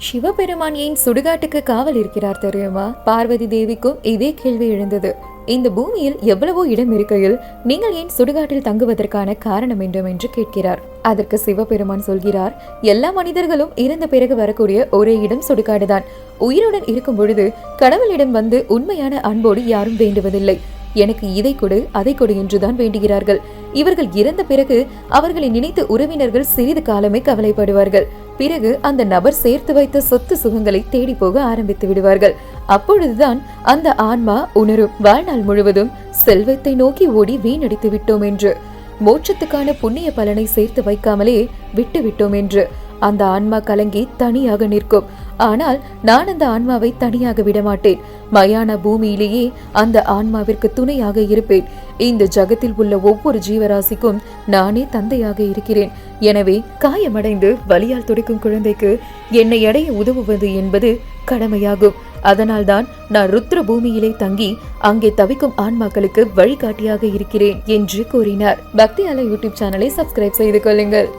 சிவபெருமான் ஏன் சுடுகாட்டுக்கு காவல் இருக்கிறார் தெரியுமா? பார்வதி தேவிக்கும் இதே கேள்வி எழுந்தது. இந்த பூமியில் எவ்வளவோ இடம் இருக்கையில் நீங்கள் ஏன் சுடுகாட்டில் தங்குவதற்கான காரணம் என்று கேட்கிறார். அதற்கு சிவபெருமான் சொல்கிறார், எல்லா மனிதர்களும் இறந்த பிறகு வரக்கூடிய ஒரே இடம் சுடுகாடுதான். உயிருடன் இருக்கும் பொழுது கடவுளிடம் வந்து உண்மையான அன்போடு யாரும் வேண்டுவதில்லை. எனக்கு இதை கொடு அதை கொடு என்றுதான் வேண்டுகிறார்கள். இவர்கள் இறந்த பிறகு அவர்களை நினைத்து உறவினர்கள் சிறிது காலமே கவலைப்படுவார்கள். பிறகு அந்த நபர் சேர்த்து வைத்த சொத்து சுகங்களை தேடி போக ஆரம்பித்து விடுவார்கள். அப்பொழுதுதான் அந்த ஆன்மா உணரும், வாழ்நாள் முழுவதும் செல்வத்தை நோக்கி ஓடி வீணடித்து விட்டோம் என்று, மோட்சத்துக்கான புண்ணிய பலனை சேர்த்து வைக்காமலே விட்டு விட்டோம் என்று. அந்த ஆன்மா கலங்கி தனியாக நிற்கும். ஆனால் நான் அந்த ஆன்மாவை தனியாக விடமாட்டேன். மயான பூமியிலேயே அந்த ஆன்மாவிற்கு துணையாக இருப்பேன். இந்த ஜகத்தில் உள்ள ஒவ்வொரு ஜீவராசிக்கும் நானே தந்தையாக இருக்கிறேன். எனவே காயமடைந்து வலியால் துடிக்கும் குழந்தைக்கு என்னை அடைய உதவுவது என்பது கடமையாகும். அதனால்தான் நான் ருத்ர பூமியிலே தங்கி அங்கே தவிக்கும் ஆன்மாக்களுக்கு வழிகாட்டியாக இருக்கிறேன் என்று கூறினார். பக்தி அலை யூடியூப் சேனலை சப்ஸ்கிரைப் செய்து கொள்ளுங்கள்.